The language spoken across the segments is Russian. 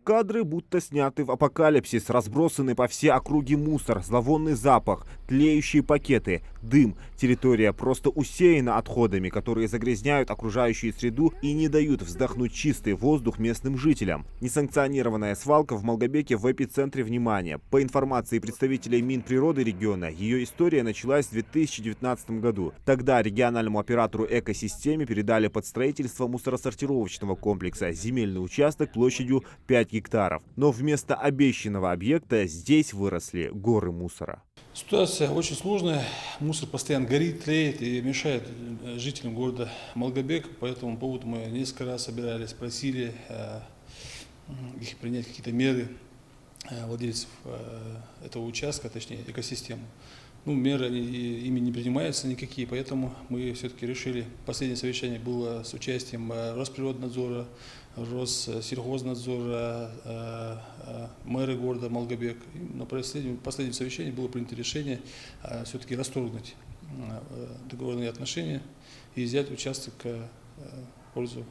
Кадры будто сняты в апокалипсис, разбросаны по всей округе мусор, зловонный запах, тлеющие пакеты, дым. Территория просто усеяна отходами, которые загрязняют окружающую среду и не дают вздохнуть чистый воздух местным жителям. Несанкционированная свалка в Малгобеке в эпицентре внимания. По информации представителей Минприроды региона, ее история началась в 2019 году. Тогда региональному оператору «Экосистеме» передали под строительство мусоросортировочного комплекса земельный участок площадью 5 гектаров. Но вместо обещанного объекта здесь выросли горы мусора. Ситуация очень сложная. Мусор постоянно горит, тлеет и мешает жителям города Малгобек. По этому поводу мы несколько раз собирались, просили их принять какие-то меры владельцев этого участка, точнее экосистемы. Меры ими не принимаются никакие, поэтому мы все-таки решили. Последнее совещание было с участием Росприроднадзора, Россельхознадзора, мэра города Малгобек. На последнем совещании было принято решение все-таки расторгнуть договорные отношения и взять участок в пользу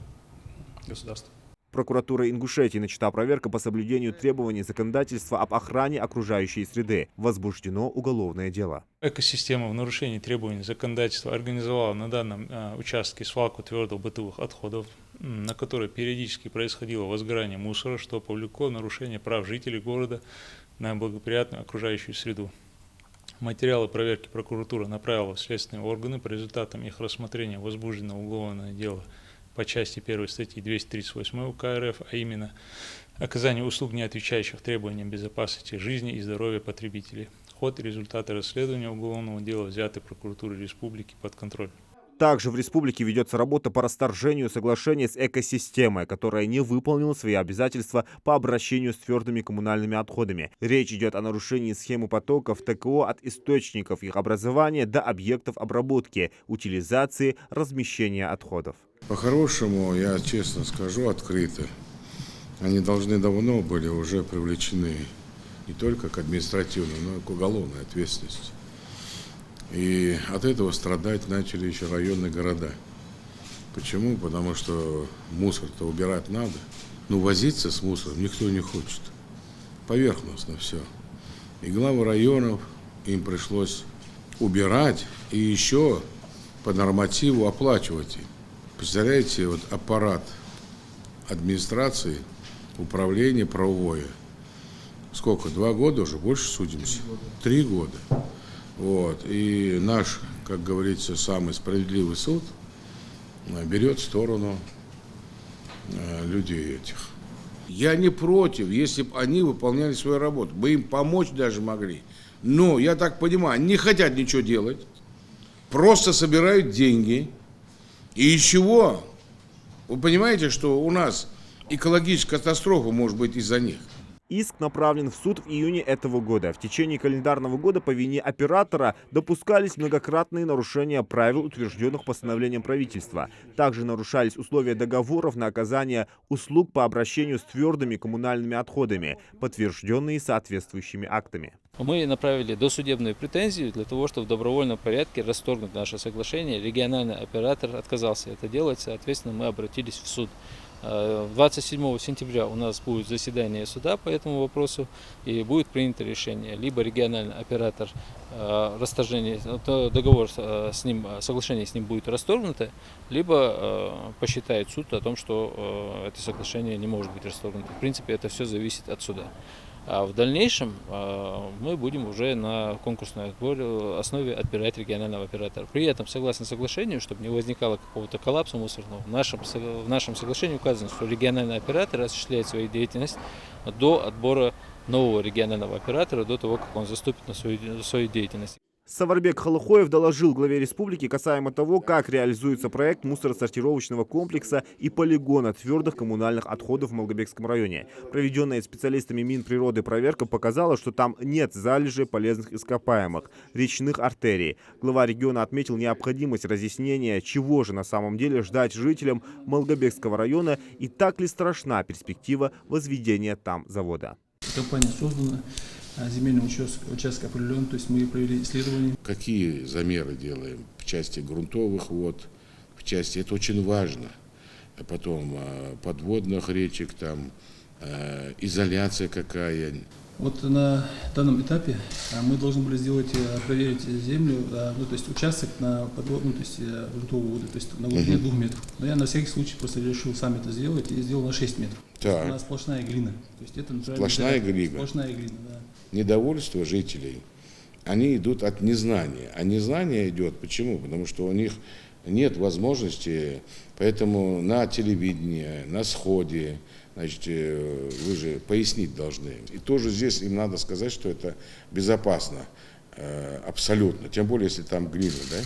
государства. Прокуратура Ингушетии начата проверка по соблюдению требований законодательства об охране окружающей среды. Возбуждено уголовное дело. Экосистема в нарушении требований законодательства организовала на данном участке свалку твердых бытовых отходов, на которой периодически происходило возгорание мусора, что повлекло нарушение прав жителей города на благоприятную окружающую среду. Материалы проверки прокуратура направила в следственные органы. По результатам их рассмотрения возбуждено уголовное дело по части 1 статьи 238 УК РФ, а именно оказание услуг, не отвечающих требованиям безопасности жизни и здоровья потребителей. Ход и результаты расследования уголовного дела взяты прокуратурой республики под контроль. Также в республике ведется работа по расторжению соглашения с экосистемой, которая не выполнила свои обязательства по обращению с твердыми коммунальными отходами. Речь идет о нарушении схемы потоков ТКО от источников их образования до объектов обработки, утилизации, размещения отходов. По-хорошему, я честно скажу, открыто, они должны давно были уже привлечены не только к административной, но и к уголовной ответственности. И от этого страдать начали еще районные города. Почему? Потому что мусор-то убирать надо. Но возиться с мусором никто не хочет. Поверхностно все. И главы районов им пришлось убирать и еще по нормативу оплачивать им. Представляете, вот аппарат администрации, управления правовое. Сколько? 2 года уже? Больше судимся? 3 года. Вот. И наш, как говорится, самый справедливый суд берет в сторону людей этих. Я не против, если бы они выполняли свою работу. Мы им помочь даже могли. Но, я так понимаю, они не хотят ничего делать. Просто собирают деньги. И из чего? Вы понимаете, что у нас экологическая катастрофа может быть из-за них? Иск направлен в суд в июне этого года. В течение календарного года по вине оператора допускались многократные нарушения правил, утвержденных постановлением правительства. Также нарушались условия договоров на оказание услуг по обращению с твердыми коммунальными отходами, подтвержденные соответствующими актами. Мы направили досудебную претензию для того, чтобы в добровольном порядке расторгнуть наше соглашение. Региональный оператор отказался это делать, соответственно, мы обратились в суд. 27 сентября у нас будет заседание суда по этому вопросу и будет принято решение. Либо региональный оператор расторжение, договор с ним, соглашение с ним будет расторгнуто, либо посчитает суд о том, что это соглашение не может быть расторгнуто. В принципе, это все зависит от суда. А в дальнейшем мы будем уже на конкурсной основе отбирать регионального оператора. При этом, согласно соглашению, чтобы не возникало какого-то коллапса мусорного, в нашем соглашении указано, что региональный оператор осуществляет свою деятельность до отбора нового регионального оператора, до того, как он заступит на свою деятельность. Саварбек Халухоев доложил главе республики касаемо того, как реализуется проект мусоросортировочного комплекса и полигона твердых коммунальных отходов в Малгобекском районе. Проведенная специалистами Минприроды проверка показала, что там нет залежей полезных ископаемых, речных артерий. Глава региона отметил необходимость разъяснения, чего же на самом деле ждать жителям Малгобекского района и так ли страшна перспектива возведения там завода. Компания создана. Земельный участок определен, то есть мы провели исследования. Какие замеры делаем в части грунтовых вод, в части, это очень важно, а потом подводных речек, там, изоляция какая. Вот на данном этапе мы должны были проверить землю, ну, то есть участок на подвод, ну, то есть грунтовую воду, то есть на глубине 2 метров. Но я на всякий случай просто решил сам это сделать и сделал на 6 метров. То есть она сплошная глина. То есть это Сплошная глина. Сплошная глина, да. Недовольство жителей, они идут от незнания. А незнание идет почему? Потому что у них нет возможности, поэтому на телевидении, на сходе, значит, вы же пояснить должны. И тоже здесь им надо сказать, что это безопасно, абсолютно. Тем более, если там глина, да?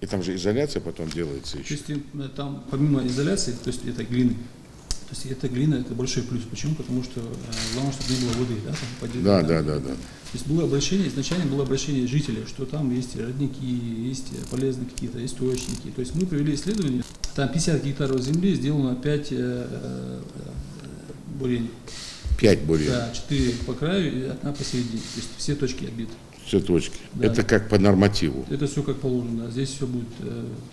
И там же изоляция потом делается еще. То есть там помимо изоляции, то есть это глины, то есть эта глина это большой плюс. Почему? Потому что главное, чтобы не было воды, да? Да. То есть было обращение, изначально было обращение жителей, что там есть родники, есть полезные какие-то источники. То есть мы провели исследование, там 50 гектаров земли сделано 5 бурений. 5 бурений. Да, 4 по краю и 1 посередине. То есть все точки отбиты. Все точки. Да. Это как по нормативу. Это все как положено. Здесь все будет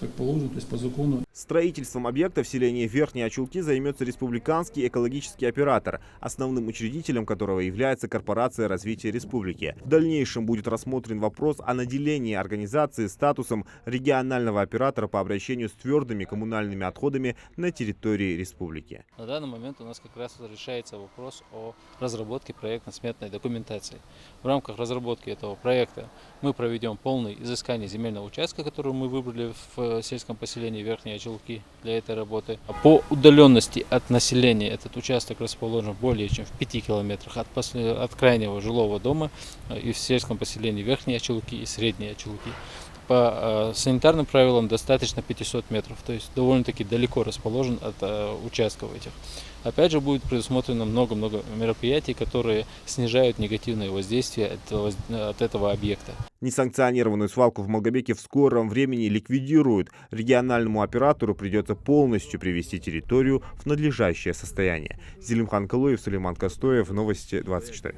как положено, то есть по закону. Строительством объекта в селении Верхние Очулки займется республиканский экологический оператор, основным учредителем которого является Корпорация развития республики. В дальнейшем будет рассмотрен вопрос о наделении организации статусом регионального оператора по обращению с твердыми коммунальными отходами на территории республики. На данный момент у нас как раз решается вопрос о разработке проектно-сметной документации. В рамках разработки этого проекта мы проведем полное изыскание земельного участка, который мы выбрали в сельском поселении Верхние Очелки для этой работы. По удаленности от населения этот участок расположен более чем в 5 километрах от крайнего жилого дома и в сельском поселении Верхние Очелки и Средние Очелки. По санитарным правилам достаточно 500 метров, то есть довольно-таки далеко расположен от участков этих. Опять же будет предусмотрено много-много мероприятий, которые снижают негативное воздействие от этого объекта. Несанкционированную свалку в Малгобеке в скором времени ликвидируют. Региональному оператору придется полностью привести территорию в надлежащее состояние. Зелимхан Калуев, Сулейман Костоев, Новости 24.